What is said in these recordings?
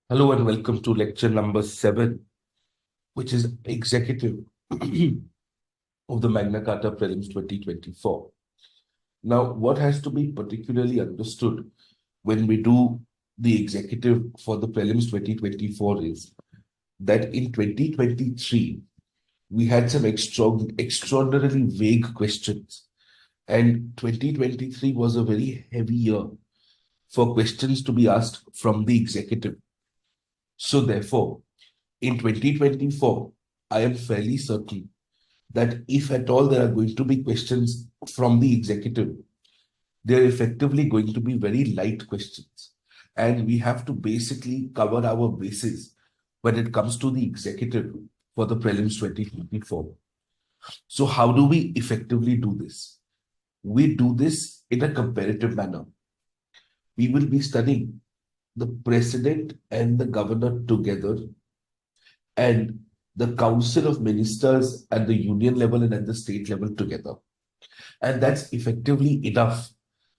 Hello and welcome to lecture number 7, which is executive of the Magna Carta Prelims 2024. Now, what has to be particularly understood when we do the executive for the Prelims 2024 is that in 2023, we had some extraordinarily vague questions, and 2023 was a very heavy year for questions to be asked from the executive. So therefore, in 2024, I am fairly certain that if at all there are going to be questions from the executive, they're effectively going to be very light questions. And we have to basically cover our bases when it comes to the executive for the prelims 2024. So how do we effectively do this? We do this in a comparative manner. We will be studying the president and the governor together, and the council of ministers at the union level and at the state level together. And that's effectively enough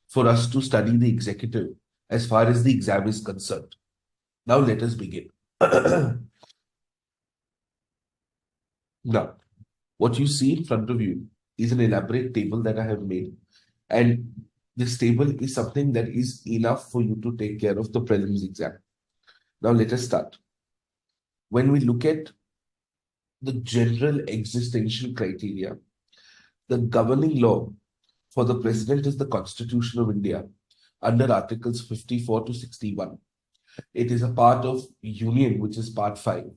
for us to study the executive as far as the exam is concerned. Now let us begin. Now, what you see in front of you is an elaborate table that I have made. And this table is something that is enough for you to take care of the prelims exam. Now let us start. When we look at the general existential criteria, the governing law for the president is the Constitution of India under Articles 54 to 61. It is a part of Union, which is Part 5.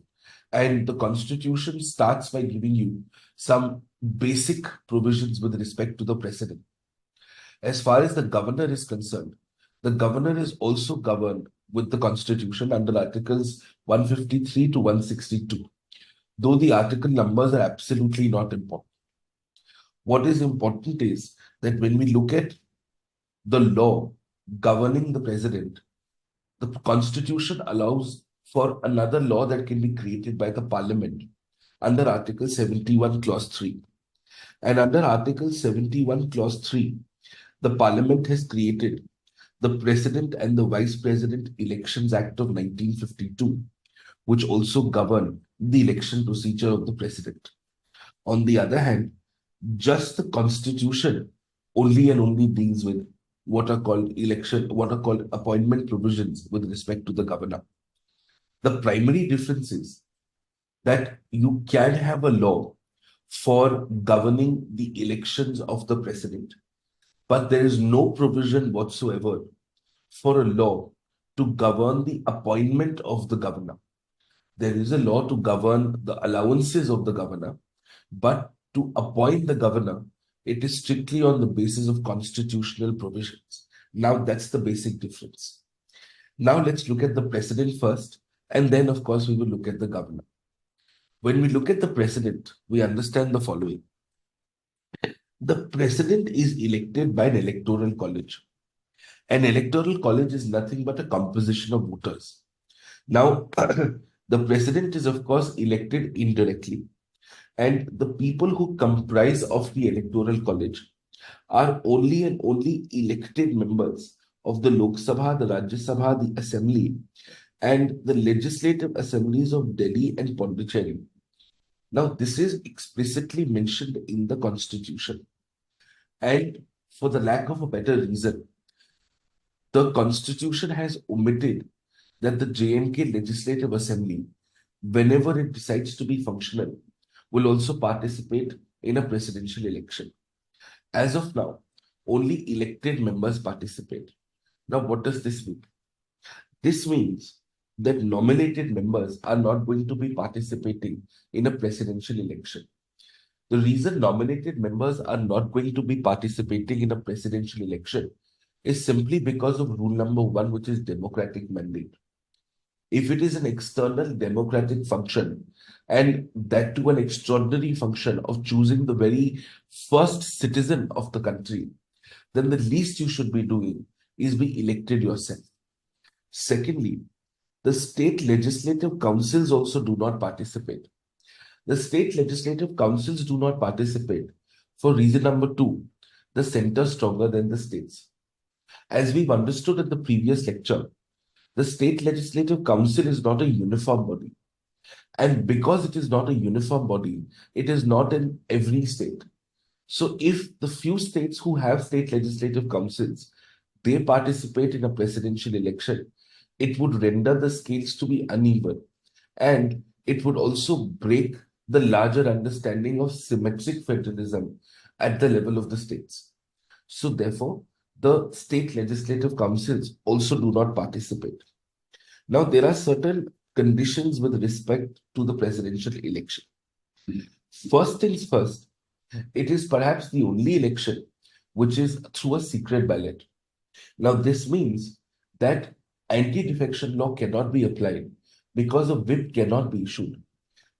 And the Constitution starts by giving you some basic provisions with respect to the president. As far as the governor is concerned, the governor is also governed with the Constitution under Articles 153 to 162, though the article numbers are absolutely not important. What is important is that when we look at the law governing the president, the Constitution allows for another law that can be created by the Parliament under Article 71, Clause 3. And under Article 71, Clause 3, the Parliament has created the President and the Vice President Elections Act of 1952, which also govern the election procedure of the president. On the other hand, just the Constitution only and only deals with what are called appointment provisions with respect to the governor. The primary difference is that you can have a law for governing the elections of the president, but there is no provision whatsoever for a law to govern the appointment of the governor. There is a law to govern the allowances of the governor, but to appoint the governor, it is strictly on the basis of constitutional provisions. Now, that's the basic difference. Now, let's look at the president first, and then, of course, we will look at the governor. When we look at the president, we understand the following. The president is elected by an electoral college. An electoral college is nothing but a composition of voters. Now, the president is, of course, elected indirectly. And the people who comprise of the electoral college are only and only elected members of the Lok Sabha, the Rajya Sabha, the Assembly, and the legislative assemblies of Delhi and Pondicherry. Now, this is explicitly mentioned in the Constitution. And for the lack of a better reason, the Constitution has omitted that the J&K Legislative Assembly, whenever it decides to be functional, will also participate in a presidential election. As of now, only elected members participate. Now, what does this mean? This means that nominated members are not going to be participating in a presidential election. The reason nominated members are not going to be participating in a presidential election is simply because of rule number 1, which is democratic mandate. If it is an external democratic function, and that to an extraordinary function of choosing the very first citizen of the country, then the least you should be doing is be elected yourself. Secondly, the state legislative councils also do not participate. The state legislative councils do not participate for reason number 2, the center stronger than the states. As we've understood in the previous lecture, The State Legislative Council is not a uniform body. And because it is not a uniform body, it is not in every state. So if the few states who have state legislative councils, they participate in a presidential election, it would render the scales to be uneven. And it would also break the larger understanding of symmetric federalism at the level of the states. So therefore, the state legislative councils also do not participate. Now, there are certain conditions with respect to the presidential election. First things first, it is perhaps the only election which is through a secret ballot. Now, this means that anti-defection law cannot be applied because a whip cannot be issued.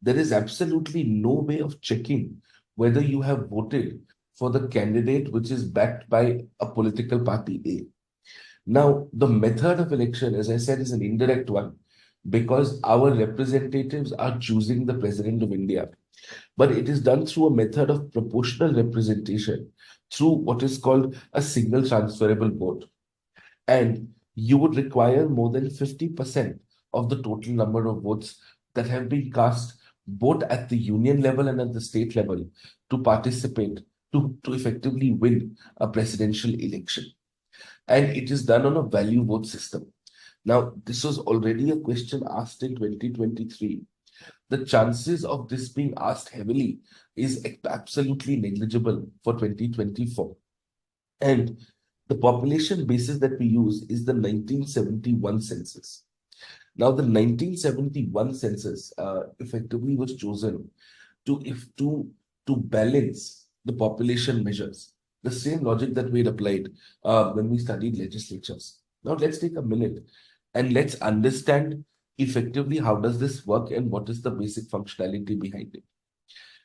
There is absolutely no way of checking whether you have voted for the candidate which is backed by a political party A. Now, the method of election, as I said, is an indirect one because our representatives are choosing the President of India. But it is done through a method of proportional representation through what is called a single transferable vote. And you would require more than 50% of the total number of votes that have been cast both at the union level and at the state level to participate, to effectively win a presidential election. And it is done on a value vote system. Now, this was already a question asked in 2023. The chances of this being asked heavily is absolutely negligible for 2024. And the population basis that we use is the 1971 census. Now, the 1971 census effectively was chosen to balance the population measures, the same logic that we had applied when we studied legislatures. Now, let's take a minute and let's understand effectively how does this work and what is the basic functionality behind it.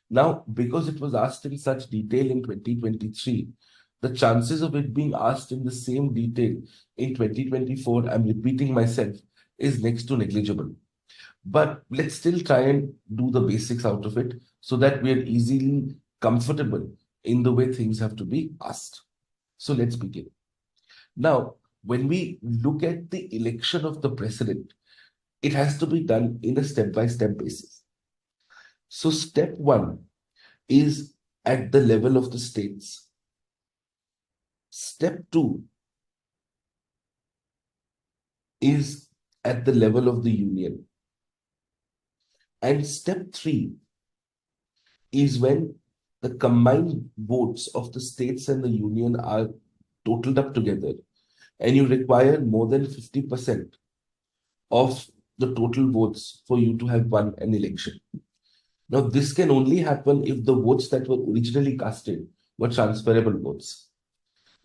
Now, because it was asked in such detail in 2023, the chances of it being asked in the same detail in 2024, I'm repeating myself, is next to negligible. But let's still try and do the basics out of it so that we are easily comfortable in the way things have to be asked. So let's begin. Now, when we look at the election of the president, it has to be done in a step-by-step basis. So step one is at the level of the states. Step two is at the level of the union. And step three is when the combined votes of the states and the union are totaled up together, and you require more than 50% of the total votes for you to have won an election. Now, this can only happen if the votes that were originally casted were transferable votes.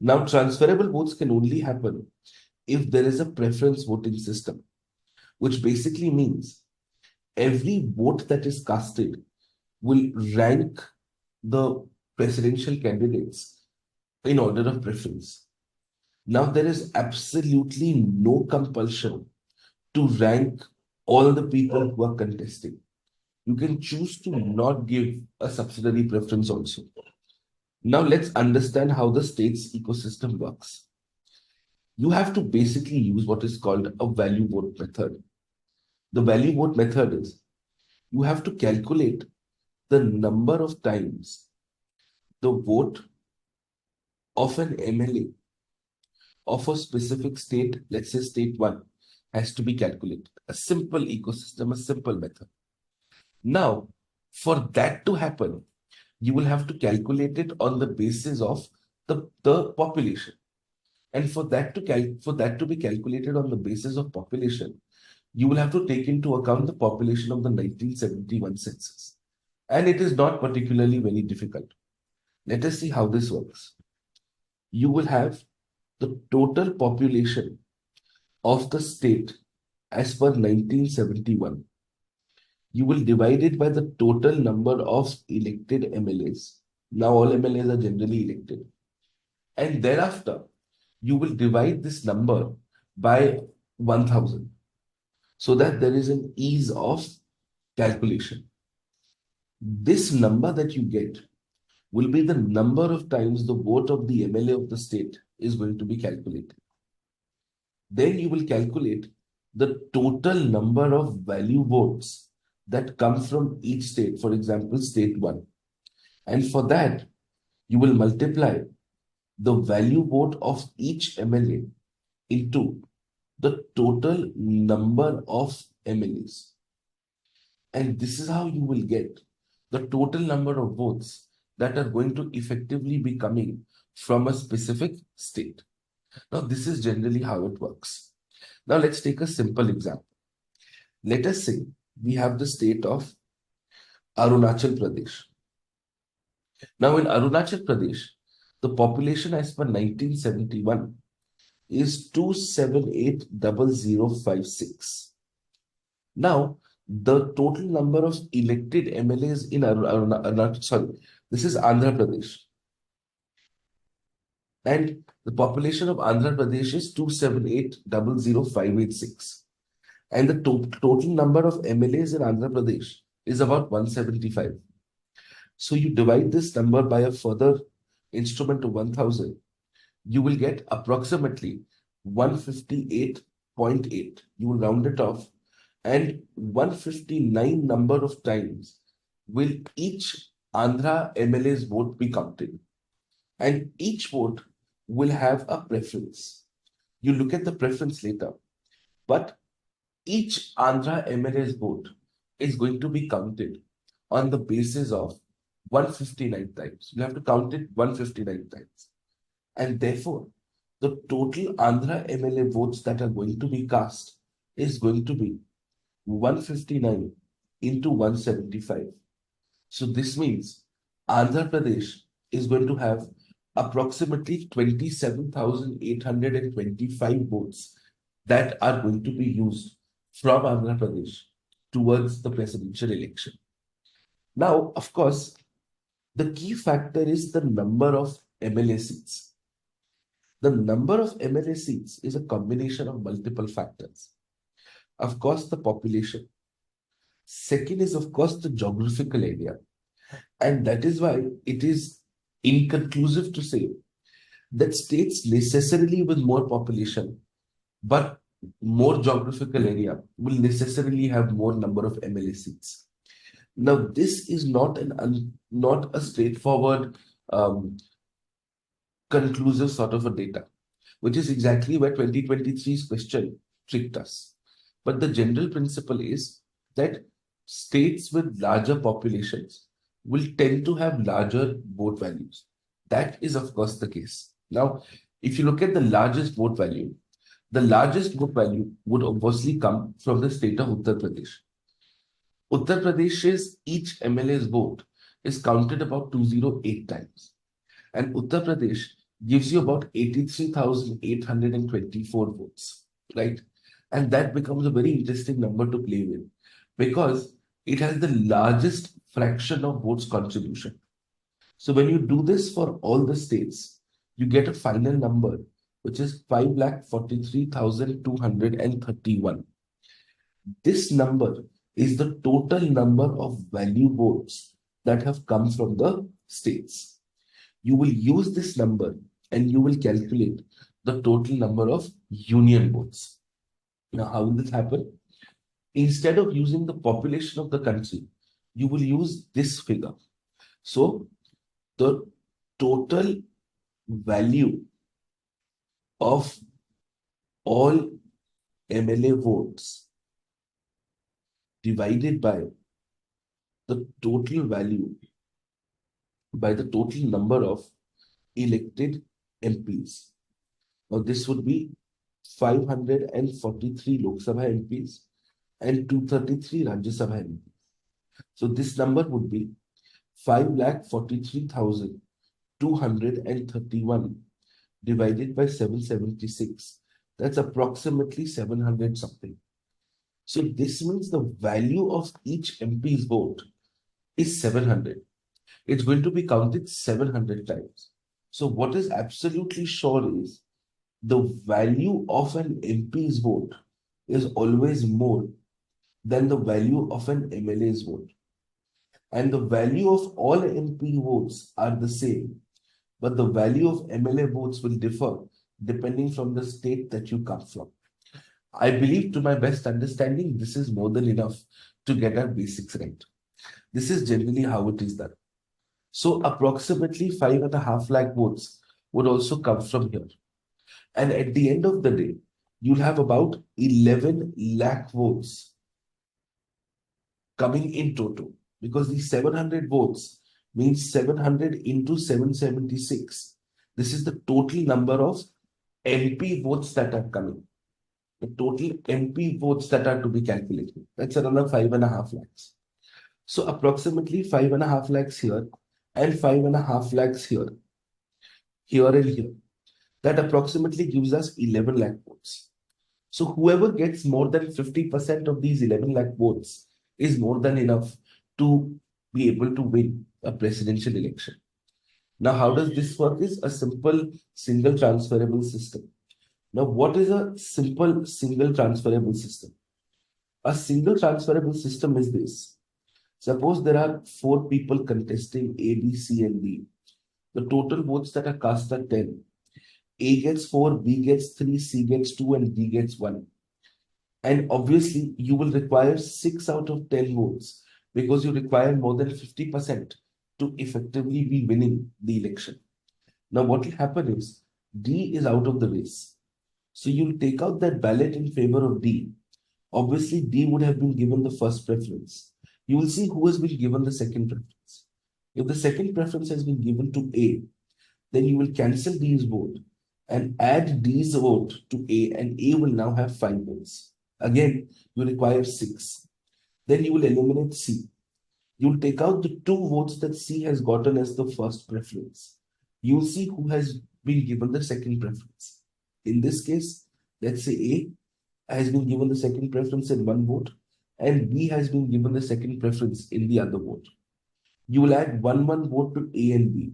Now, transferable votes can only happen if there is a preference voting system, which basically means every vote that is casted will rank the presidential candidates in order of preference. Now, there is absolutely no compulsion to rank all the people who are contesting. You can choose to not give a subsidiary preference also. Now, let's understand how the state's ecosystem works. You have to basically use what is called a value vote method. The value vote method is you have to calculate the number of times the vote of an MLA of a specific state, let's say state one, has to be calculated. A simple ecosystem, a simple method. Now, for that to happen, you will have to calculate it on the basis of the population. And for that to be calculated on the basis of population, you will have to take into account the population of the 1971 census. And it is not particularly very difficult. Let us see how this works. You will have the total population of the state as per 1971. You will divide it by the total number of elected MLAs. Now all MLAs are generally elected. And thereafter, you will divide this number by 1000 so that there is an ease of calculation. This number that you get will be the number of times the vote of the MLA of the state is going to be calculated. Then you will calculate the total number of value votes that come from each state, for example, state 1. And for that, you will multiply the value vote of each MLA into the total number of MLAs. And this is how you will get the total number of votes that are going to effectively be coming from a specific state. Now, this is generally how it works. Now, let's take a simple example. Let us say we have the state of Arunachal Pradesh. Now, in Arunachal Pradesh, the population as per 1971 is 278,056. Now, the total number of elected MLAs in this is Andhra Pradesh. And the population of Andhra Pradesh is 278,00586. And the total number of MLAs in Andhra Pradesh is about 175. So you divide this number by a further instrument of 1000, you will get approximately 158.8. You will round it off, and 159 number of times will each Andhra MLA's vote be counted. And each vote will have a preference. You look at the preference later, but each Andhra MLA's vote is going to be counted on the basis of 159 times. You have to count it 159 times. And therefore, the total Andhra MLA votes that are going to be cast is going to be 159 into 175. So this means Andhra Pradesh is going to have approximately 27,825 votes that are going to be used from Andhra Pradesh towards the presidential election. Now, of course, the key factor is the number of MLA seats. The number of MLA seats is a combination of multiple factors. Of course, the population. Second is, of course, the geographical area. And that is why it is inconclusive to say that states necessarily with more population, but more geographical area, will necessarily have more number of MLA seats. Now, this is not a straightforward conclusive sort of a data, which is exactly where 2023's question tricked us. But the general principle is that states with larger populations will tend to have larger vote values. That is, of course, the case. Now, if you look at the largest vote value would obviously come from the state of Uttar Pradesh. Uttar Pradesh's each MLA's vote is counted about 208 times. And Uttar Pradesh gives you about 83,824 votes, right? And that becomes a very interesting number to play with because it has the largest fraction of votes contribution. So when you do this for all the states, you get a final number, which is 5,43,231. This number is the total number of value votes that have come from the states. You will use this number and you will calculate the total number of union votes. Now, how will this happen? Instead of using the population of the country, you will use this figure. So, the total value of all MLA votes divided by the total value by the total number of elected MPs. Now, this would be 543 Lok Sabha MPs and 233 Rajya Sabha MPs. So this number would be 5,43,231 divided by 776. That's approximately 700 something. So this means the value of each MP's vote is 700. It's going to be counted 700 times. So what is absolutely sure is the value of an MP's vote is always more than the value of an MLA's vote. And the value of all MP votes are the same, but the value of MLA votes will differ depending from the state that you come from. I believe, to my best understanding, this is more than enough to get our basics right. This is generally how it is done. So approximately 5.5 lakh votes would also come from here. And at the end of the day, you'll have about 11 lakh votes coming in total, because these 700 votes means 700 into 776. This is the total number of MP votes that are coming. The total MP votes that are to be calculated. That's another 5.5 lakhs. So approximately 5.5 lakhs here and 5.5 lakhs here, here and here. That approximately gives us 11 lakh votes. So whoever gets more than 50% of these 11 lakh votes is more than enough to be able to win a presidential election. Now, how does this work? Is a simple single transferable system. Now, what is a simple single transferable system? A single transferable system is this. Suppose there are 4 people contesting A, B, C, and D. The total votes that are cast are 10. A gets 4, B gets 3, C gets 2, and D gets 1. And obviously, you will require 6 out of 10 votes because you require more than 50% to effectively be winning the election. Now, what will happen is D is out of the race. So you'll take out that ballot in favor of D. Obviously, D would have been given the first preference. You will see who has been given the second preference. If the second preference has been given to A, then you will cancel D's vote and add D's vote to A, and A will now have 5 votes. Again, you require 6. Then you will eliminate C. You will take out the 2 votes that C has gotten as the first preference. You will see who has been given the second preference. In this case, let's say A has been given the second preference in 1 vote, and B has been given the second preference in the other vote. You will add 1 vote to A and B,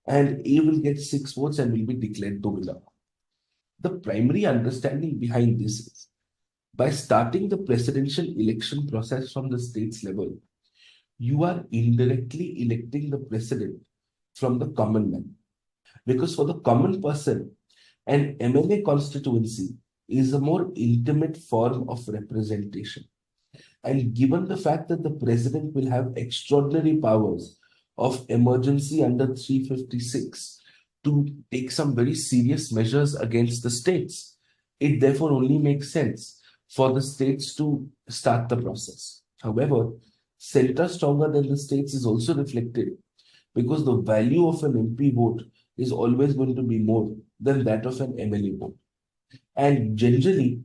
and A will get 6 votes and will be declared the winner. The primary understanding behind this is, by starting the presidential election process from the states level, you are indirectly electing the president from the common man. Because for the common person, an MLA constituency is a more intimate form of representation. And given the fact that the president will have extraordinary powers of emergency under 356 to take some very serious measures against the states, it therefore only makes sense for the states to start the process. However, center stronger than the states is also reflected, because the value of an MP vote is always going to be more than that of an MLA vote. And generally,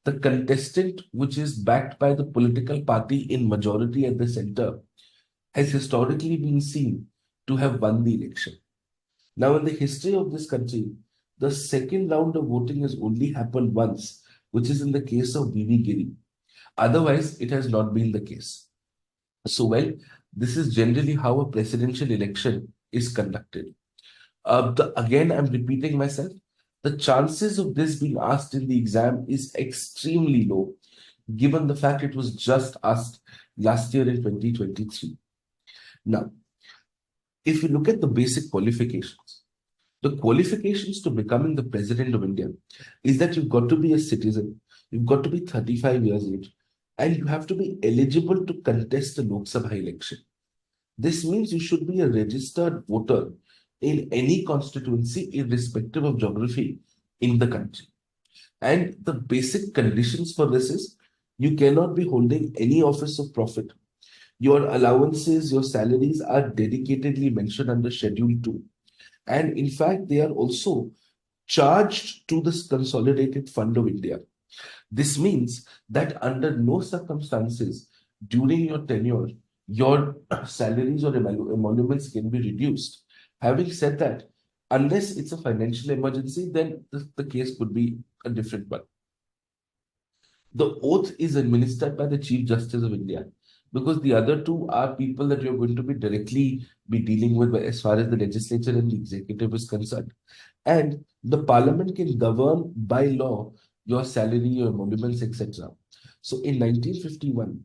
the contestant which is backed by the political party in majority at the center has historically been seen to have won the election. Now, in the history of this country, the second round of voting has only happened once, which is in the case of V.V. Giri. Otherwise, it has not been the case. So, well, this is generally how a presidential election is conducted. Again, I'm repeating myself. The chances of this being asked in the exam is extremely low, given the fact it was just asked last year in 2023. Now, if you look at the basic qualifications, the qualifications to becoming the president of India is that you've got to be a citizen, you've got to be 35 years age, and you have to be eligible to contest a Lok Sabha election. This means you should be a registered voter in any constituency, irrespective of geography in the country. And the basic conditions for this is, you cannot be holding any office of profit. Your allowances, your salaries are dedicatedly mentioned under Schedule 2. And in fact, they are also charged to the Consolidated Fund of India. This means that under no circumstances during your tenure, your salaries or emoluments can be reduced. Having said that, unless it's a financial emergency, then the case could be a different one. The oath is administered by the Chief Justice of India, because the other two are people that you're going to be directly be dealing with as far as the legislature and the executive is concerned. And the parliament can govern by law your salary, your emoluments, etc. So in 1951,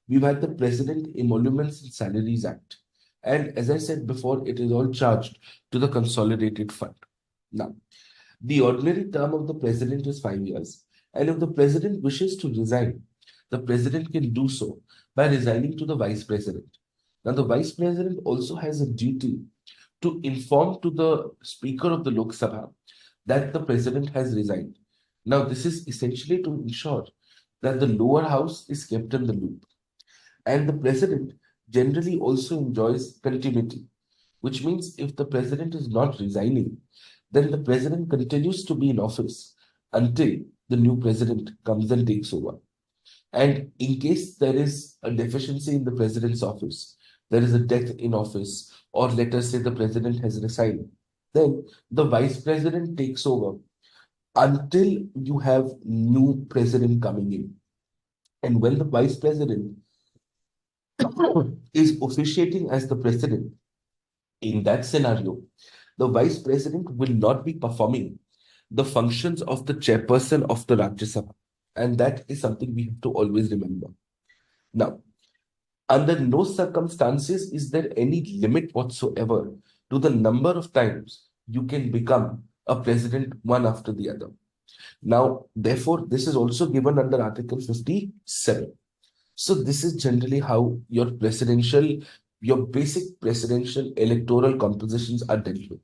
we've had the President Emoluments and Salaries Act. And as I said before, it is all charged to the Consolidated Fund. Now, the ordinary term of the president is 5 years, And if the president wishes to resign, the president can do so by resigning to the vice president. Now, the vice president also has a duty to inform to the Speaker of the Lok Sabha that the president has resigned. Now, this is essentially to ensure that the lower house is kept in the loop. And the president generally also enjoys continuity, which means if the president is not resigning, then the president continues to be in office until the new president comes and takes over. And in case there is a deficiency in the president's office, there is a death in office, or let us say the president has resigned, then the vice president takes over until you have new president coming in. And when the vice president is officiating as the president, in that scenario, the vice president will not be performing the functions of the chairperson of the Rajya Sabha. And that is something we have to always remember. Now, under no circumstances is there any limit whatsoever to the number of times you can become a president one after the other. Now, therefore, this is also given under Article 57. So this is generally how your basic presidential electoral compositions are dealt with.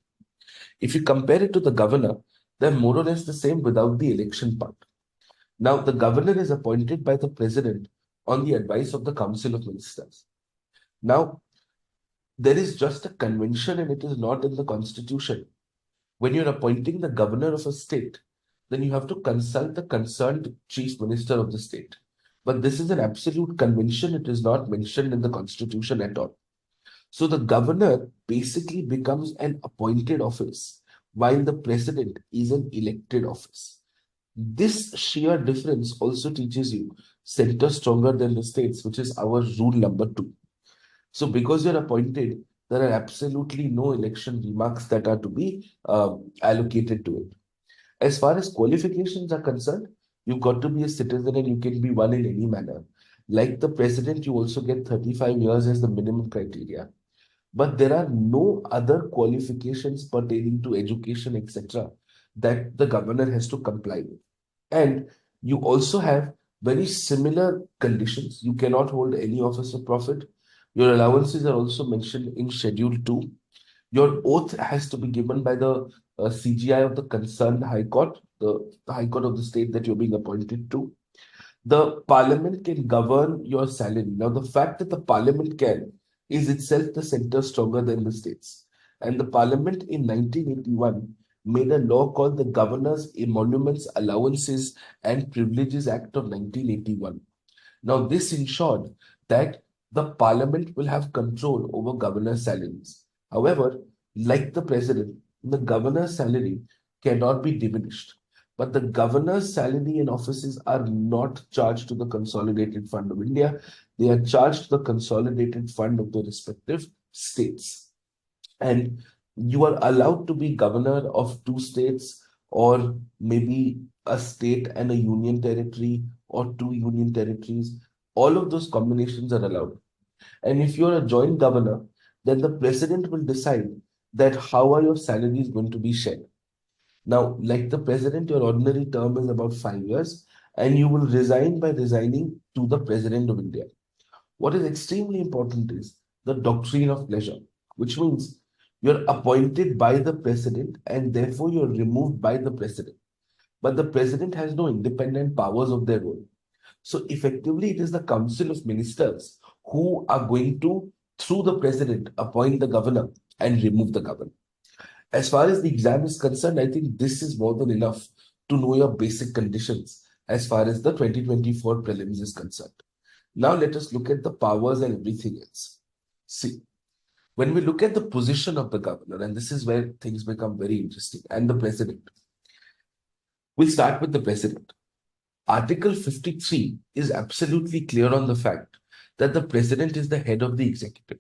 If you compare it to the governor, they're more or less the same without the election part. Now, the governor is appointed by the president on the advice of the Council of Ministers. Now, there is just a convention and it is not in the constitution. When you're appointing the governor of a state, then you have to consult the concerned chief minister of the state. But this is an absolute convention. It is not mentioned in the constitution at all. So the governor basically becomes an appointed office while the president is an elected office. This sheer difference also teaches you center stronger than the states, which is our rule number 2. So because you're appointed, there are absolutely no election remarks that are to be allocated to it. As far as qualifications are concerned, you've got to be a citizen and you can be one in any manner. Like the president, you also get 35 years as the minimum criteria. But there are no other qualifications pertaining to education, etc., that the governor has to comply with. And you also have very similar conditions. You cannot hold any office of profit. Your allowances are also mentioned in Schedule 2. Your oath has to be given by the CGI of the concerned High Court, the High Court of the state that you're being appointed to. The Parliament can govern your salary. Now, the fact that the Parliament can is itself the center stronger than the states. And the Parliament in 1981 made a law called the Governor's Emoluments, Allowances and Privileges Act of 1981. Now, this ensured that the Parliament will have control over governor's salaries. However, like the president, the governor's salary cannot be diminished. But the governor's salary and offices are not charged to the Consolidated Fund of India. They are charged to the Consolidated Fund of the respective states. And you are allowed to be governor of 2 states, or maybe a state and a union territory, or 2 union territories. All of those combinations are allowed. And if you're a joint governor, then the president will decide that how are your salaries going to be shared. Now, like the president, your ordinary term is about 5 years, and you will resign by resigning to the president of India. What is extremely important is the doctrine of pleasure, which means you're appointed by the president and therefore you're removed by the president. But the president has no independent powers of their own. So effectively, it is the Council of Ministers who are going to, through the president, appoint the governor and remove the governor. As far as the exam is concerned, I think this is more than enough to know your basic conditions as far as the 2024 prelims is concerned. Now let us look at the powers and everything else. See, when we look at the position of the governor, and this is where things become very interesting, and the president. We'll start with the president. Article 53 is absolutely clear on the fact that the president is the head of the executive.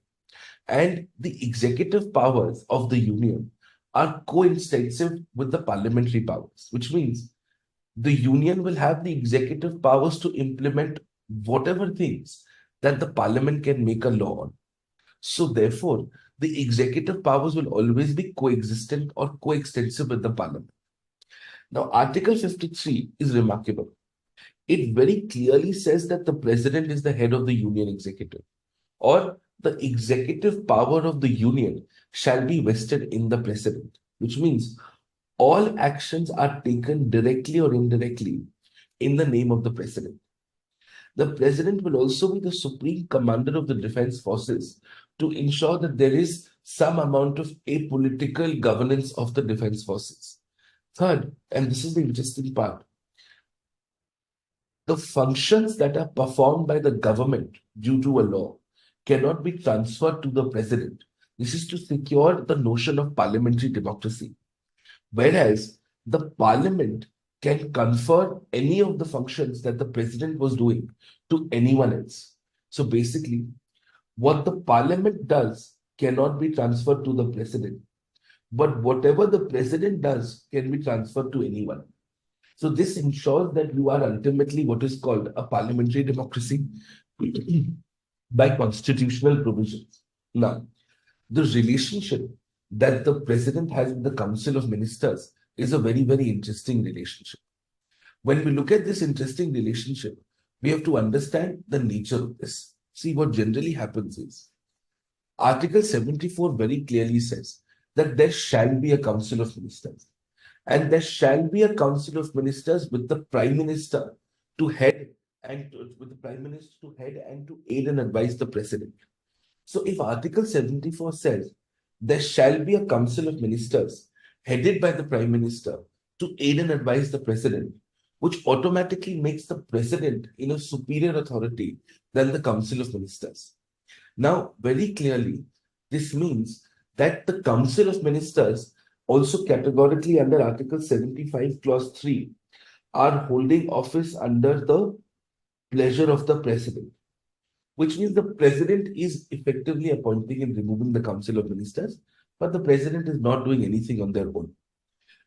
And the executive powers of the union are coextensive with the parliamentary powers, which means the union will have the executive powers to implement whatever things that the parliament can make a law on. So therefore, the executive powers will always be coexistent or coextensive with the parliament. Now, Article 53 is remarkable It very clearly says that the president is the head of the union executive, or the executive power of the union shall be vested in the president, which means all actions are taken directly or indirectly in the name of the president. The president will also be the supreme commander of the defense forces to ensure that there is some amount of apolitical governance of the defense forces. Third, and this is the interesting part, the functions that are performed by the government due to a law cannot be transferred to the president. This is to secure the notion of parliamentary democracy. Whereas the parliament can confer any of the functions that the president was doing to anyone else. So basically, what the parliament does cannot be transferred to the president, but whatever the president does can be transferred to anyone. So this ensures that you are ultimately what is called a parliamentary democracy by constitutional provisions. Now, the relationship that the president has with the Council of Ministers is a very, very interesting relationship. When we look at this interesting relationship, we have to understand the nature of this. See, what generally happens is Article 74 very clearly says that there shall be a Council of Ministers, and there shall be a Council of Ministers with the Prime Minister to head and with the Prime Minister to head and to aid and advise the President. So if Article 74 says there shall be a Council of Ministers headed by the Prime Minister to aid and advise the President, which automatically makes the President in a superior authority than the Council of Ministers. Now, very clearly, this means that the Council of Ministers also categorically under Article 75, Clause 3 are holding office under the pleasure of the President, which means the President is effectively appointing and removing the Council of Ministers, but the President is not doing anything on their own.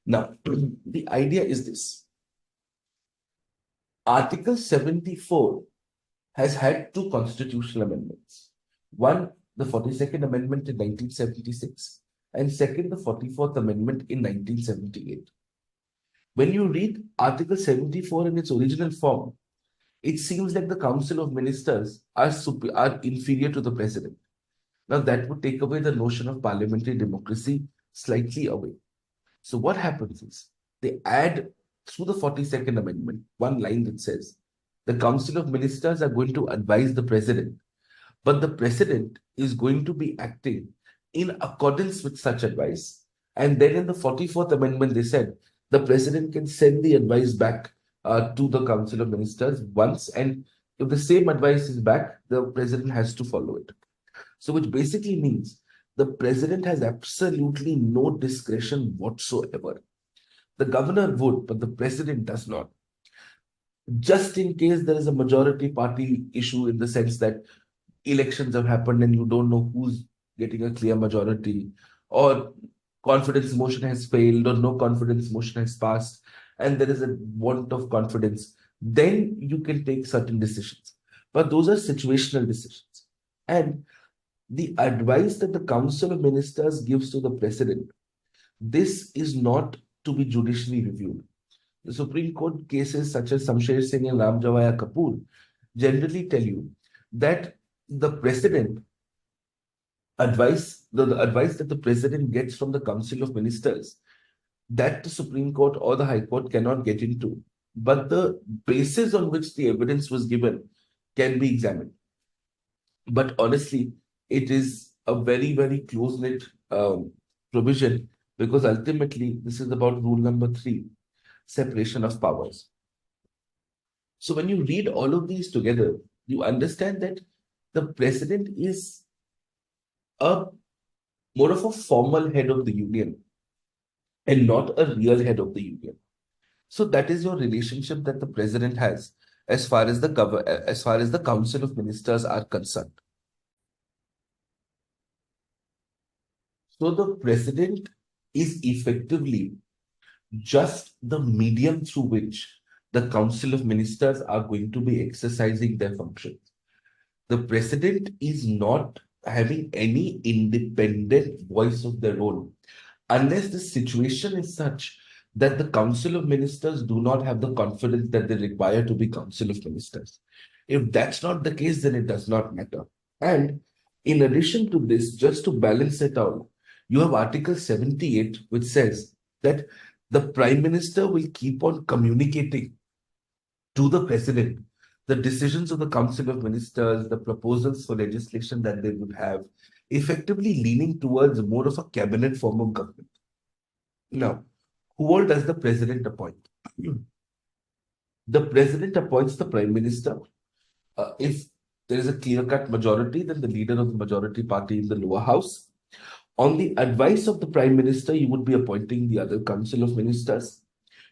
Now, the idea is this. Article 74 has had two constitutional amendments. One, the 42nd Amendment in 1976, and second, the 44th Amendment in 1978. When you read Article 74 in its original form, it seems like the Council of Ministers are inferior to the President. Now, that would take away the notion of parliamentary democracy slightly away. So what happens is, they add through the 42nd Amendment one line that says, the Council of Ministers are going to advise the President, but the President is going to be acting in accordance with such advice. And then in the 44th Amendment, they said, the President can send the advice back to the Council of Ministers once, and if the same advice is back, the President has to follow it. So which basically means the President has absolutely no discretion whatsoever. The governor would, but the President does not. Just in case there is a majority party issue in the sense that elections have happened and you don't know who's getting a clear majority, or confidence motion has failed, or no confidence motion has passed, and there is a want of confidence, then you can take certain decisions. But those are situational decisions. And the advice that the Council of Ministers gives to the President, this is not to be judicially reviewed. The Supreme Court cases such as Samsher Singh and Ramjawaya Kapoor generally tell you that the President the advice that the President gets from the Council of Ministers, that the Supreme Court or the High Court cannot get into, but the basis on which the evidence was given can be examined. But honestly, it is a very, very close-knit provision, because ultimately this is about rule number 3, separation of powers. So when you read all of these together, you understand that the President is more of a formal head of the union and not a real head of the union. So that is your relationship that the President has as far as the Council of Ministers are concerned. So the President is effectively just the medium through which the Council of Ministers are going to be exercising their functions. The President is not having any independent voice of their own, unless the situation is such that the Council of Ministers do not have the confidence that they require to be Council of Ministers. If that's not the case, then it does not matter. And in addition to this, just to balance it out, you have Article 78, which says that the Prime Minister will keep on communicating to the President the decisions of the Council of Ministers, the proposals for legislation that they would have, effectively leaning towards more of a cabinet form of government. Now, who all does the President appoint? The President appoints the Prime Minister. If there is a clear-cut majority, then the leader of the majority party in the lower house. On the advice of the Prime Minister, you would be appointing the other Council of Ministers.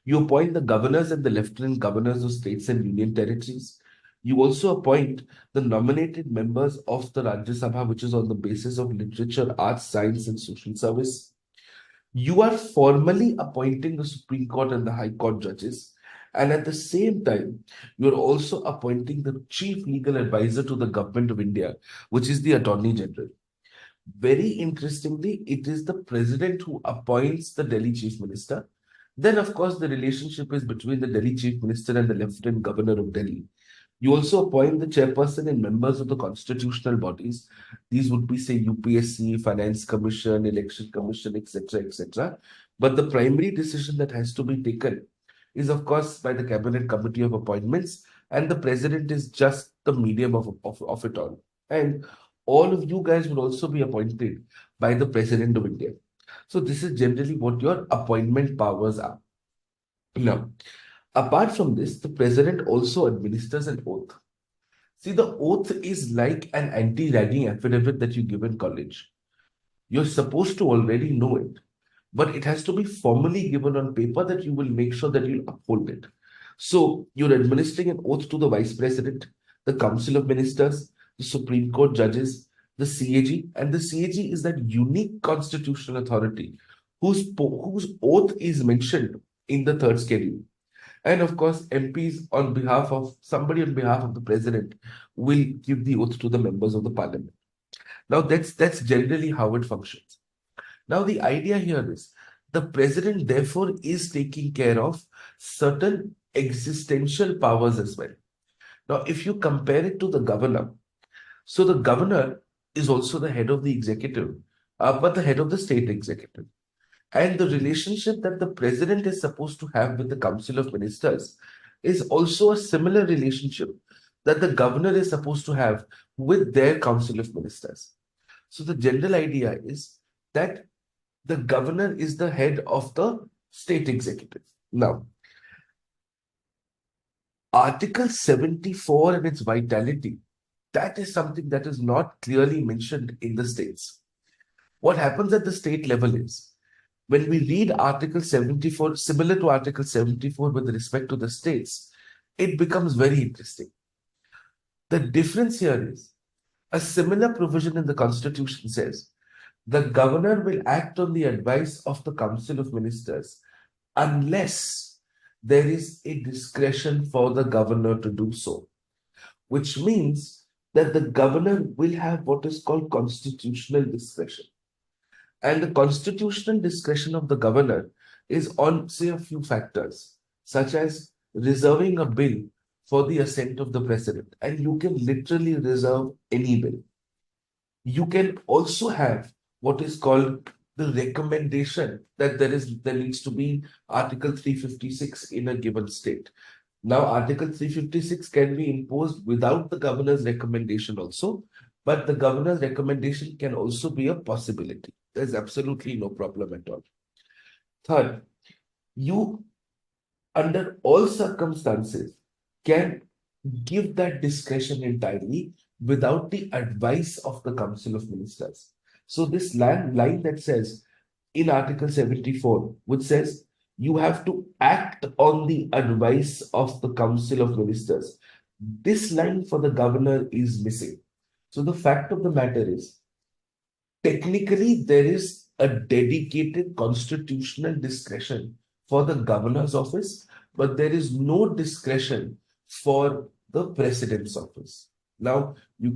You appoint the governors and the lieutenant governors of states and union territories. You also appoint the nominated members of the Rajya Sabha, which is on the basis of literature, arts, science, and social service. You are formally appointing the Supreme Court and the High Court judges. And at the same time, you are also appointing the chief legal advisor to the government of India, which is the Attorney General. Very interestingly, it is the president who appoints the Delhi chief minister. Then, of course, the relationship is between the Delhi chief minister and the lieutenant governor of Delhi. You also appoint the chairperson and members of the constitutional bodies. These would be, say, UPSC, Finance Commission, Election Commission, etc., etc. But the primary decision that has to be taken is, of course, by the Cabinet Committee of Appointments, and the president is just the medium of it all. And all of you guys will also be appointed by the President of India. So this is generally what your appointment powers are. Now, apart from this, the president also administers an oath. See, the oath is like an anti-ragging affidavit that you give in college. You're supposed to already know it, but it has to be formally given on paper that you will make sure that you'll uphold it. So you're administering an oath to the Vice President, the Council of Ministers, the Supreme Court judges, the CAG, and the CAG is that unique constitutional authority whose oath is mentioned in the third schedule. And of course, MPs on behalf of somebody on behalf of the president will give the oath to the members of the parliament. Now, that's generally how it functions. Now, the idea here is the president, therefore, is taking care of certain existential powers as well. Now, if you compare it to the governor, so the governor is also the head of the executive, but the head of the state executive. And the relationship that the president is supposed to have with the Council of Ministers is also a similar relationship that the governor is supposed to have with their Council of Ministers. So the general idea is that the governor is the head of the state executive. Now, Article 74 and its vitality, that is something that is not clearly mentioned in the states. What happens at the state level is, when we read Article 74, similar to Article 74 with respect to the states, it becomes very interesting. The difference here is, a similar provision in the Constitution says, the governor will act on the advice of the Council of Ministers unless there is a discretion for the governor to do so, which means that the governor will have what is called constitutional discretion. And the constitutional discretion of the governor is on, say, a few factors, such as reserving a bill for the assent of the president. And you can literally reserve any bill. You can also have what is called the recommendation that there needs to be Article 356 in a given state. Now, Article 356 can be imposed without the governor's recommendation also, but the governor's recommendation can also be a possibility. There's absolutely no problem at all. Third, you, under all circumstances, can give that discretion entirely without the advice of the Council of Ministers. So this line that says in Article 74, which says you have to act on the advice of the Council of Ministers, this line for the governor is missing. So the fact of the matter is, technically, there is a dedicated constitutional discretion for the governor's office, but there is no discretion for the president's office. Now, you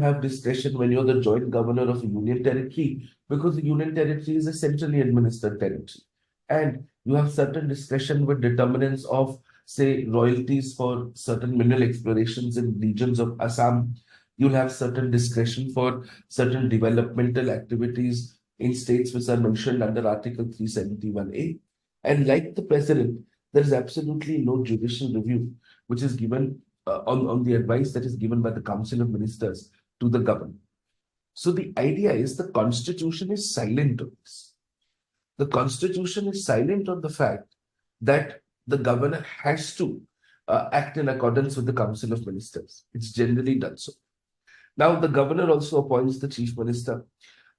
have discretion when you're the joint governor of a union territory, because the union territory is a centrally administered territory. And You have certain discretion with determinants of, say, royalties for certain mineral explorations in regions of Assam. You'll have certain discretion for certain developmental activities in states which are mentioned under Article 371A. And like the president, there is absolutely no judicial review which is given on the advice that is given by the Council of Ministers to the government. So the idea is the Constitution is silent on this. The Constitution is silent on the fact that the governor has to act in accordance with the Council of Ministers. It's generally done so. Now, the governor also appoints the chief minister,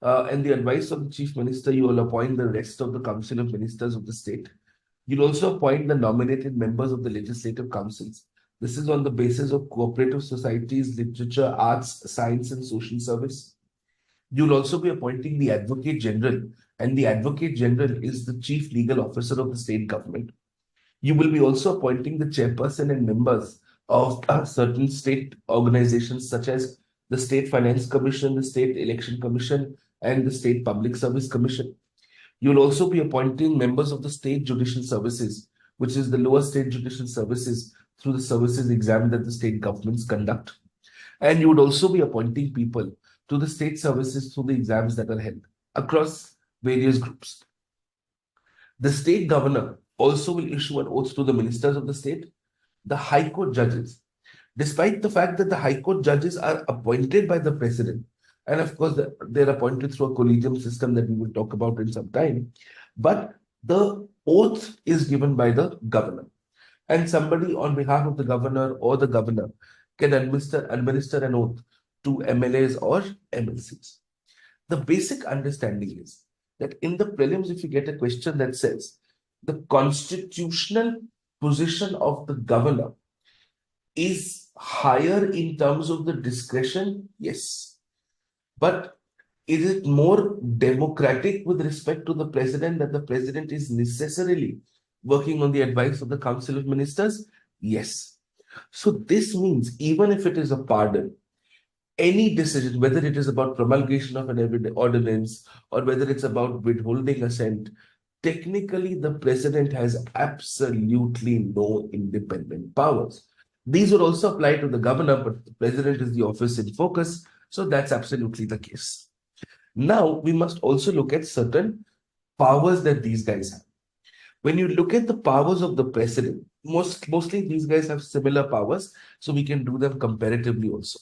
and the advice of the chief minister, you will appoint the rest of the Council of Ministers of the state. You'll also appoint the nominated members of the legislative councils. This is on the basis of cooperative societies, literature, arts, science, and social service. You'll also be appointing the Advocate General, and the Advocate General is the chief legal officer of the state government. You will be also appointing the chairperson and members of certain state organizations such as the State Finance Commission, the State Election Commission, and the State Public Service Commission. You'll also be appointing members of the State Judicial Services, which is the lower state judicial services through the services exam that the state governments conduct. And you would also be appointing people to the state services through the exams that are held across various groups. The state governor also will issue an oath to the ministers of the state, the High Court judges. Despite the fact that the High Court judges are appointed by the president, and of course they're appointed through a collegium system that we will talk about in some time, but the oath is given by the governor. And somebody on behalf of the governor or the governor can administer an oath to MLAs or MLCs. The basic understanding is that in the prelims, if you get a question that says the constitutional position of the governor is higher in terms of the discretion, yes. But is it more democratic with respect to the president, that the president is necessarily working on the advice of the Council of Ministers? Yes. So this means even if it is a pardon, any decision, whether it is about promulgation of an ordinance or whether it's about withholding assent, technically the president has absolutely no independent powers. These would also apply to the governor, but the president is the office in focus, so that's absolutely the case. Now, we must also look at certain powers that these guys have. When you look at the powers of the president, mostly these guys have similar powers, so we can do them comparatively also.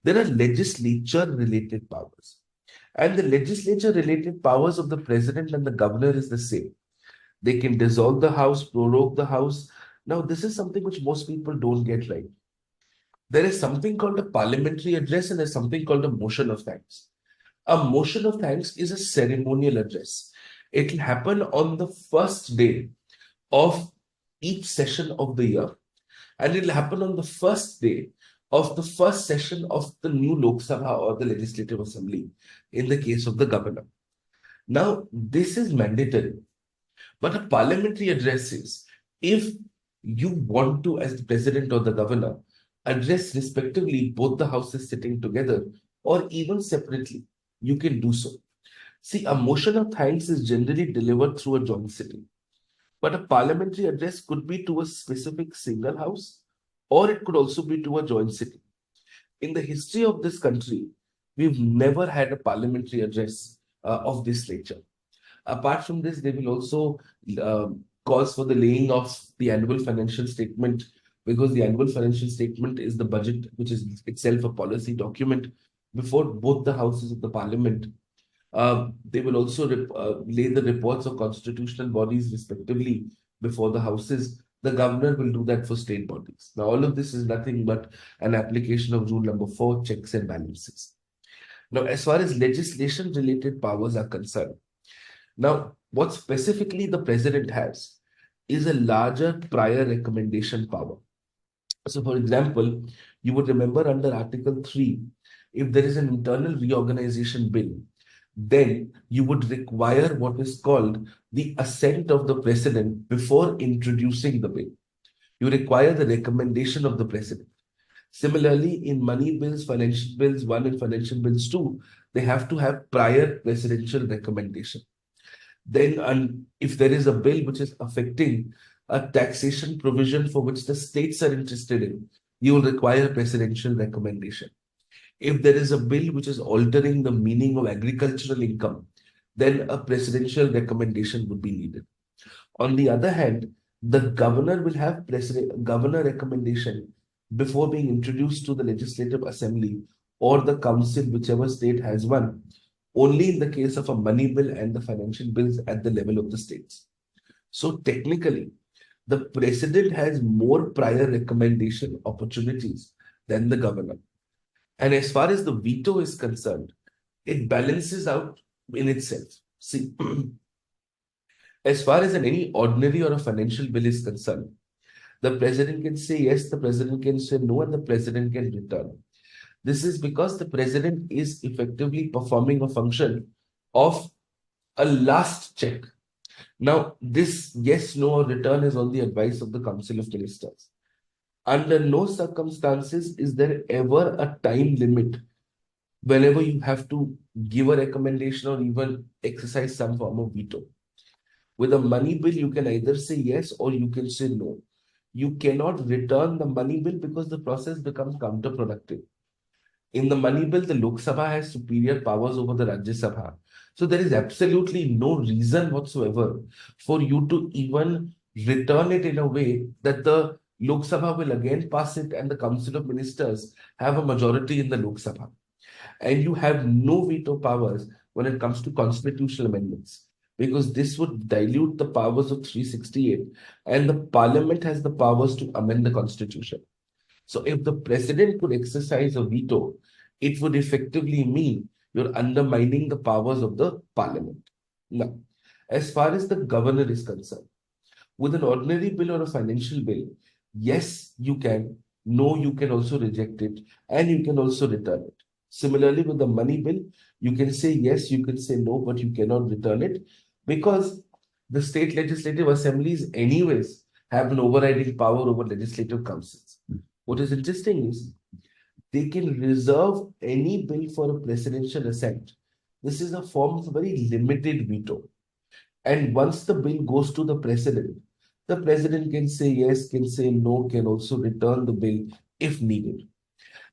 There are legislature-related powers. And the legislature-related powers of the president and the governor is the same. They can dissolve the house, prorogue the house. Now, this is something which most people don't get right. There is something called a parliamentary address and there's something called a motion of thanks. A motion of thanks is a ceremonial address. It will happen on the first day of each session of the year. And it will happen on the first day of the first session of the new Lok Sabha or the Legislative Assembly in the case of the governor. Now, this is mandatory. But a parliamentary address is if you want to, as the president or the governor, address respectively both the houses sitting together or even separately, you can do so. See, a motion of thanks is generally delivered through a joint sitting. But a parliamentary address could be to a specific single house, or it could also be to a joint sitting. In the history of this country, we've never had a parliamentary address of this nature. Apart from this, they will also cause for the laying of the annual financial statement, because the annual financial statement is the budget, which is itself a policy document before both the houses of the parliament. They will also lay the reports of constitutional bodies respectively before the houses. The governor will do that for state bodies. Now, all of this is nothing but an application of rule number 4, checks and balances. Now, as far as legislation-related powers are concerned, now, what specifically the president has is a larger prior recommendation power. So, for example, you would remember under Article 3, if there is an internal reorganization bill, then you would require what is called the assent of the president before introducing the bill. You require the recommendation of the president. Similarly, in money bills, financial bills 1 and financial bills 2, they have to have prior presidential recommendation. Then, if there is a bill which is affecting a taxation provision for which the states are interested in, you will require a presidential recommendation. If there is a bill which is altering the meaning of agricultural income, then a presidential recommendation would be needed. On the other hand, the governor will have governor recommendation before being introduced to the legislative assembly or the council, whichever state has one, only in the case of a money bill and the financial bills at the level of the states. So technically, the president has more prior recommendation opportunities than the governor. And as far as the veto is concerned, it balances out in itself. See, as far as any ordinary or a financial bill is concerned, the president can say yes, the president can say no, and the president can return. This is because the president is effectively performing a function of a last check. Now, this yes, no, or return is on the advice of the Council of Ministers. Under no circumstances is there ever a time limit whenever you have to give a recommendation or even exercise some form of veto. With a money bill, you can either say yes or you can say no. You cannot return the money bill because the process becomes counterproductive. In the money bill, the Lok Sabha has superior powers over the Rajya Sabha. So there is absolutely no reason whatsoever for you to even return it in a way that the Lok Sabha will again pass it and the Council of Ministers have a majority in the Lok Sabha. And you have no veto powers when it comes to constitutional amendments, because this would dilute the powers of 368 and the parliament has the powers to amend the constitution. So if the president could exercise a veto, it would effectively mean you're undermining the powers of the parliament. Now, as far as the governor is concerned, with an ordinary bill or a financial bill, yes, you can, no, you can also reject it, and you can also return it. Similarly, with the money bill, you can say yes, you can say no, but you cannot return it because the state legislative assemblies, anyways, have an overriding power over legislative councils. What is interesting is they can reserve any bill for a presidential assent. This is a form of very limited veto. And once the bill goes to the president can say yes, can say no, can also return the bill if needed.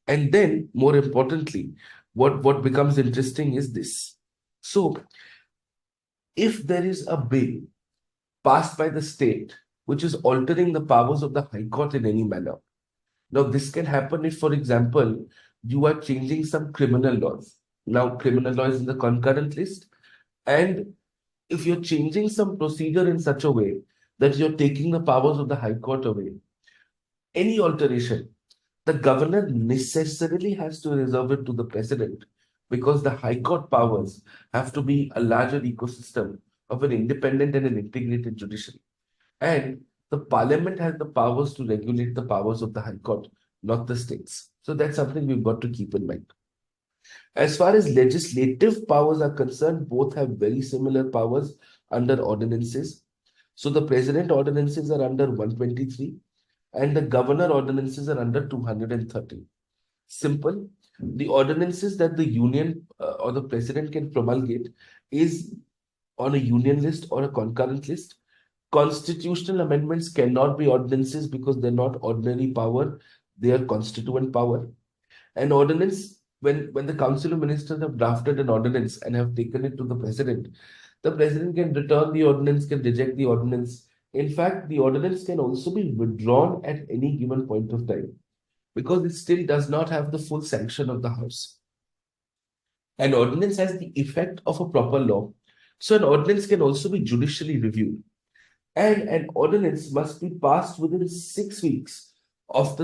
And then, more importantly, what becomes interesting is this. So, if there is a bill passed by the state which is altering the powers of the High Court in any manner, now this can happen if, for example, you are changing some criminal laws. Now, criminal law is in the concurrent list, and if you're changing some procedure in such a way that you're taking the powers of the High Court away, any alteration, the governor necessarily has to reserve it to the president because the High Court powers have to be a larger ecosystem of an independent and an integrated judiciary. And the parliament has the powers to regulate the powers of the High Court, not the states. So that's something we've got to keep in mind. As far as legislative powers are concerned, both have very similar powers under ordinances. So the president ordinances are under 123 and the governor ordinances are under 230. Simple. The ordinances that the union or the president can promulgate is on a union list or a concurrent list. Constitutional amendments cannot be ordinances because they're not ordinary power, they are constituent power. An ordinance, when the Council of Ministers have drafted an ordinance and have taken it to the president can return the ordinance, can reject the ordinance. In fact, the ordinance can also be withdrawn at any given point of time because it still does not have the full sanction of the House. An ordinance has the effect of a proper law. So an ordinance can also be judicially reviewed. And an ordinance must be passed within 6 weeks of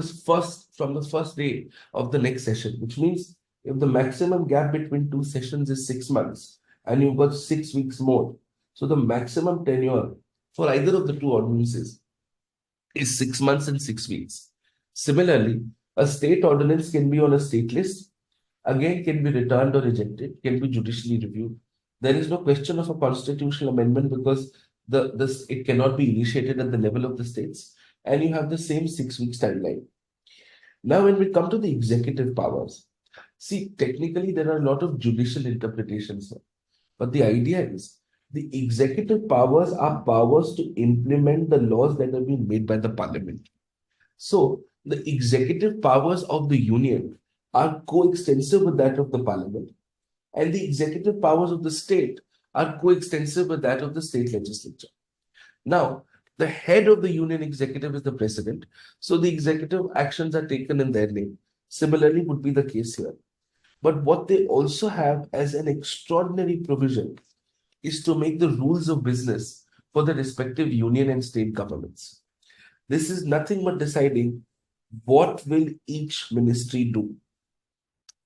from the first day of the next session, which means if the maximum gap between two sessions is 6 months and you've got 6 weeks more, so the maximum tenure for either of the two ordinances is 6 months and 6 weeks. Similarly, a state ordinance can be on a state list, again can be returned or rejected, can be judicially reviewed. There is no question of a constitutional amendment because it cannot be initiated at the level of the states, and you have the same 6 weeks timeline. Now, when we come to the executive powers, see, technically there are a lot of judicial interpretations, but the idea is The executive powers are powers to implement the laws that have been made by the parliament. So the executive powers of the union are coextensive with that of the parliament, and the executive powers of the state are coextensive with that of the state legislature. Now, the head of the union executive is the president, so the executive actions are taken in their name. Similarly, would be the case here. But what they also have as an extraordinary provision is to make the rules of business for the respective union and state governments. This is nothing but deciding what will each ministry do.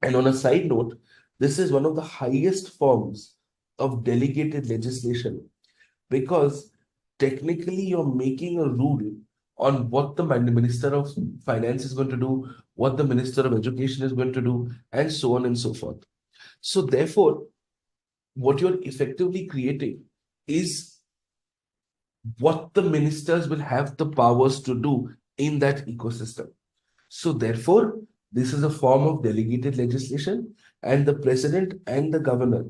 And on a side note, this is one of the highest forms of delegated legislation because technically you're making a rule on what the Minister of Finance is going to do, what the Minister of Education is going to do, and so on and so forth. So therefore, what you're effectively creating is what the ministers will have the powers to do in that ecosystem. So therefore, this is a form of delegated legislation, and the president and the governor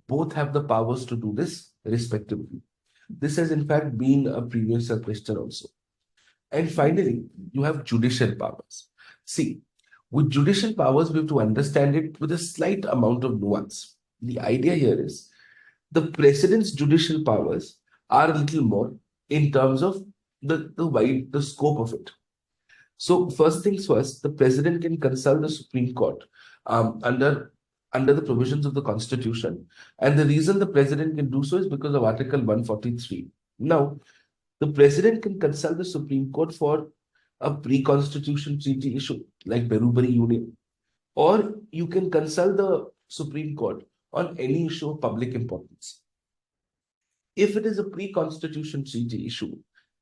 both have the powers to do this respectively. This has in fact been a previous question also. And finally, you have judicial powers. See, with judicial powers, we have to understand it with a slight amount of nuance. The idea here is the president's judicial powers are a little more in terms of the scope of it. So first things first, the president can consult the Supreme Court under the provisions of the Constitution. And the reason the president can do so is because of Article 143. Now, the president can consult the Supreme Court for a pre-constitution treaty issue like Berubari Union, or you can consult the Supreme Court on any issue of public importance. If it is a pre-constitution treaty issue,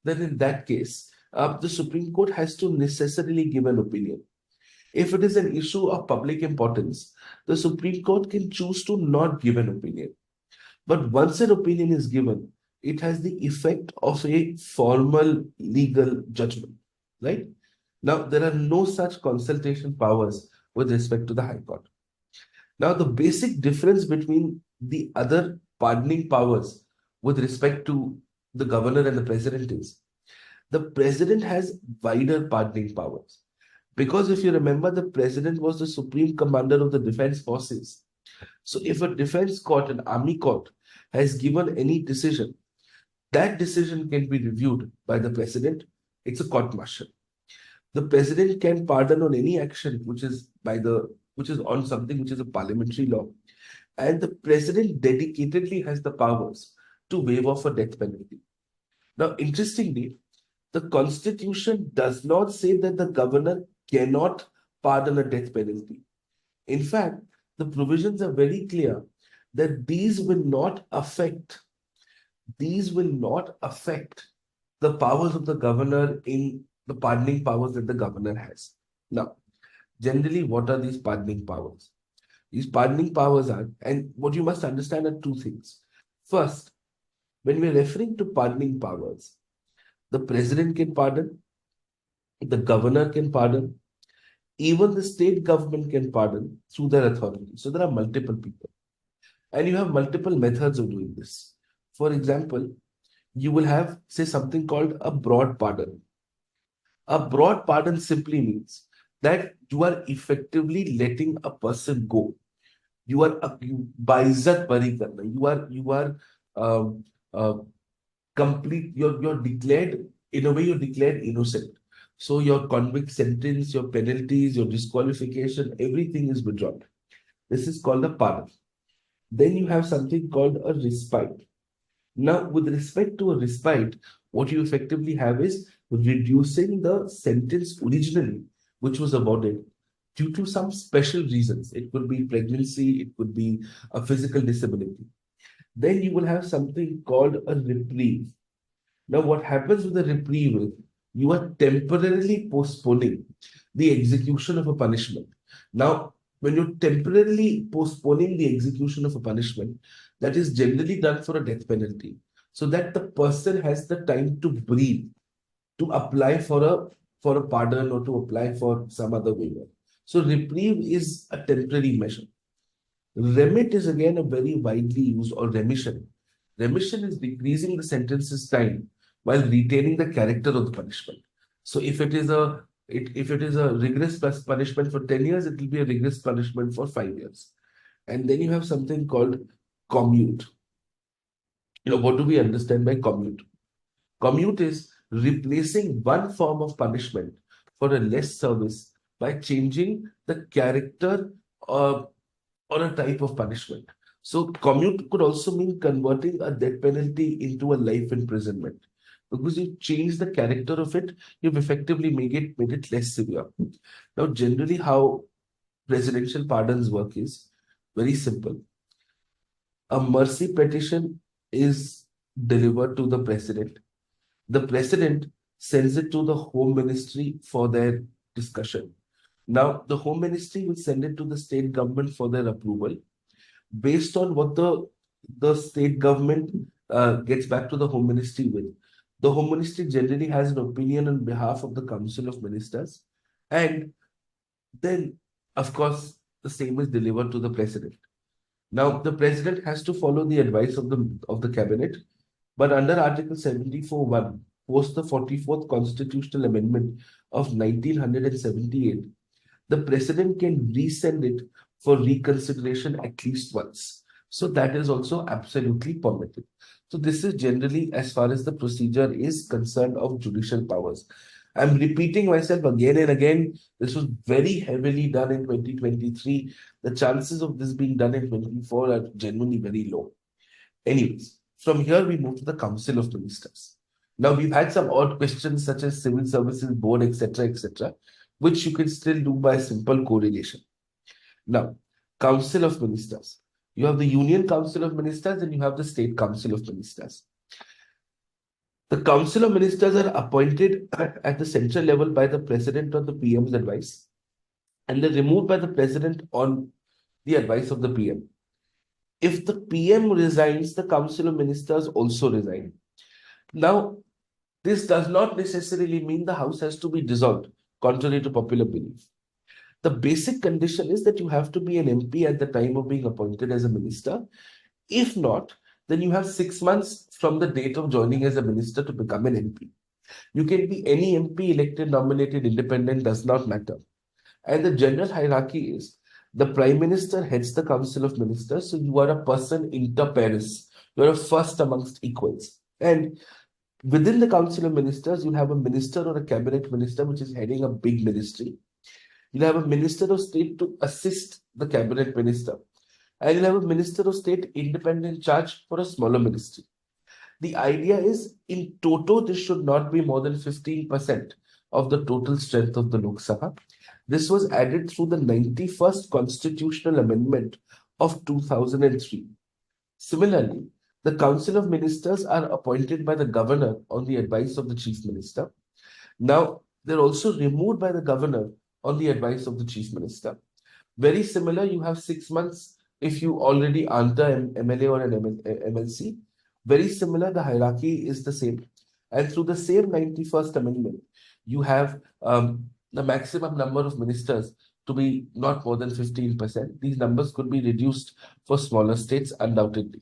then in that case, the Supreme Court has to necessarily give an opinion. If it is an issue of public importance, the Supreme Court can choose to not give an opinion. But once an opinion is given, it has the effect of a formal legal judgment, right? Now, there are no such consultation powers with respect to the High Court. Now, the basic difference between the other pardoning powers with respect to the governor and the president is the president has wider pardoning powers. Because if you remember, the president was the supreme commander of the defense forces. So if a defense court, an army court, has given any decision, that decision can be reviewed by the president. It's a court martial. The president can pardon on any action which is on something which is a parliamentary law. And the president dedicatedly has the powers to waive off a death penalty. Now, interestingly, the Constitution does not say that the governor cannot pardon a death penalty. In fact, the provisions are very clear that these will not affect the powers of the governor in the pardoning powers that the governor has. Now, generally, what are these pardoning powers? These pardoning powers are, and what you must understand are two things. First, when we are referring to pardoning powers, the president can pardon, the governor can pardon, even the state government can pardon through their authority. So there are multiple people. And you have multiple methods of doing this. For example, you will have, say, something called a broad pardon. A broad pardon simply means that you are effectively letting a person go. You are baizat bari karna. You are complete. You're declared, in a way, you're declared innocent. So your convict sentence, your penalties, your disqualification, everything is withdrawn. This is called a pardon. Then you have something called a respite. Now, with respect to a respite, what you effectively have is reducing the sentence originally, which was awarded due to some special reasons. It could be pregnancy, it could be a physical disability. Then you will have something called a reprieve. Now, what happens with a reprieve is you are temporarily postponing the execution of a punishment. Now, when you're temporarily postponing the execution of a punishment, that is generally done for a death penalty, so that the person has the time to breathe, to apply for a pardon or to apply for some other waiver. So reprieve is a temporary measure. Remit is again a very widely used, or remission. Remission is decreasing the sentence's time while retaining the character of the punishment. So if it is a rigorous punishment for 10 years, it will be a rigorous punishment for 5 years. And then you have something called commute. What do we understand by commute? Commute is replacing one form of punishment for a less service by changing the character or a type of punishment. So commute could also mean converting a death penalty into a life imprisonment. Because you change the character of it, you've effectively made it less severe. Now, generally, how presidential pardons work is very simple. A mercy petition is delivered to the president. The president sends it to the Home Ministry for their discussion. Now, the Home Ministry will send it to the state government for their approval. Based on what the state government gets back to the Home Ministry with, the Home Ministry generally has an opinion on behalf of the Council of Ministers. And then, of course, the same is delivered to the president. Now, the president has to follow the advice of the cabinet, but under Article 74(1), post the 44th Constitutional Amendment of 1978, the president can resend it for reconsideration at least once. So that is also absolutely permitted. So this is generally as far as the procedure is concerned of judicial powers. I'm repeating myself again and again. This was very heavily done in 2023. The chances of this being done in 2024 are genuinely very low. Anyways, from here we move to the Council of Ministers. Now we've had some odd questions such as Civil Services Board, etc., which you can still do by simple correlation. Now, Council of Ministers. You have the Union Council of Ministers and you have the State Council of Ministers. The Council of Ministers are appointed at the central level by the President on the PM's advice, and they're removed by the President on the advice of the PM. If the PM resigns, the Council of Ministers also resign. Now, this does not necessarily mean the House has to be dissolved, contrary to popular belief. The basic condition is that you have to be an MP at the time of being appointed as a minister. If not, then you have 6 months from the date of joining as a minister to become an MP. You can be any MP, elected, nominated, independent, does not matter. And the general hierarchy is the Prime Minister heads the Council of Ministers, so you are a person inter pares. You are a first amongst equals. And within the Council of Ministers, you have a minister or a cabinet minister which is heading a big ministry. You'll have a Minister of State to assist the cabinet minister. And you'll have a Minister of State independent charge for a smaller ministry. The idea is, in toto, this should not be more than 15% of the total strength of the Lok Sabha. This was added through the 91st Constitutional Amendment of 2003. Similarly, the Council of Ministers are appointed by the Governor on the advice of the Chief Minister. Now, they're also removed by the Governor on the advice of the Chief Minister. Very similar, you have 6 months if you already aren't an MLA or an MLC. Very similar, the hierarchy is the same. And through the same 91st Amendment, you have the maximum number of ministers to be not more than 15%. These numbers could be reduced for smaller states, undoubtedly.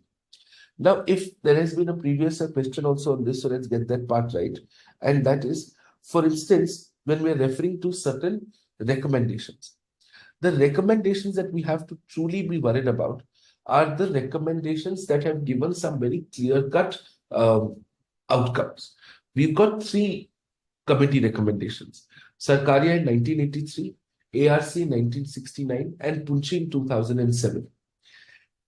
Now, if there has been a previous question also on this, so let's get that part right. And that is, for instance, when we're referring to certain recommendations, the recommendations that we have to truly be worried about are the recommendations that have given some very clear-cut outcomes. We've got 3 committee recommendations: Sarkaria in 1983, ARC in 1969, and Punchi in 2007.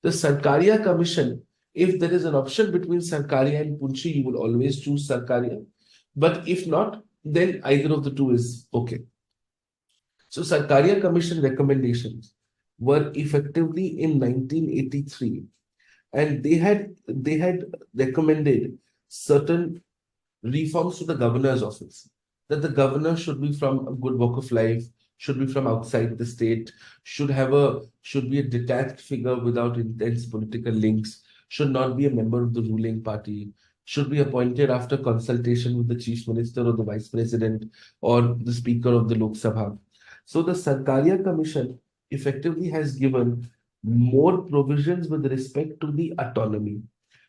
The Sarkaria Commission, if there is an option between Sarkaria and Punchi, you will always choose Sarkaria. But if not, then either of the two is okay. So Sarkaria Commission recommendations were effectively in 1983, and they had recommended certain reforms to the governor's office, that the governor should be from a good walk of life, should be from outside the state, should be a detached figure without intense political links, should not be a member of the ruling party, should be appointed after consultation with the chief minister or the vice president or the speaker of the Lok Sabha. So the Sarkaria Commission effectively has given more provisions with respect to the autonomy.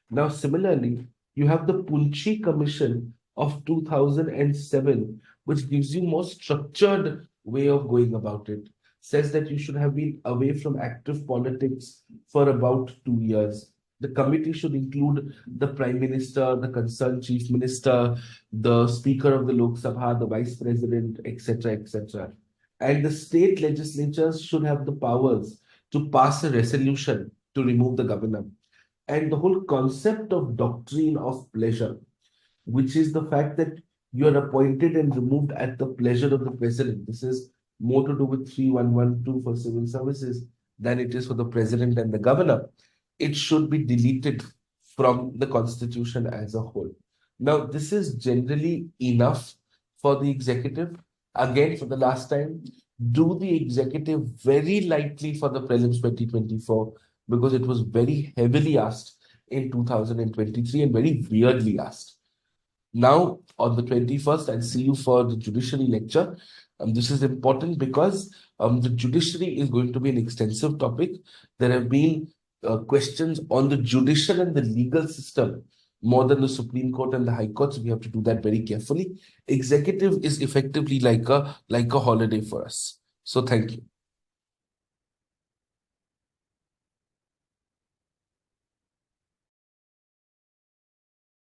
Now, similarly, you have the Punchi Commission of 2007, which gives you more structured way of going about it. Says that you should have been away from active politics for about 2 years. The committee should include the Prime Minister, the concerned Chief Minister, the Speaker of the Lok Sabha, the Vice President, etc., etc. And the state legislatures should have the powers to pass a resolution to remove the governor. And the whole concept of doctrine of pleasure, which is the fact that you are appointed and removed at the pleasure of the president. This is more to do with 3112 for civil services than it is for the president and the governor. It should be deleted from the constitution as a whole. Now, this is generally enough for the executive. Again, for the last time, do the executive very lightly for the prelims 2024 because it was very heavily asked in 2023 and very weirdly asked. Now, on the 21st, I'll see you for the judiciary lecture. This is important because the judiciary is going to be an extensive topic. There have been questions on the judicial and the legal system more than the Supreme Court and the High Court. So we have to do that very carefully. Executive is effectively like a holiday for us. So thank you.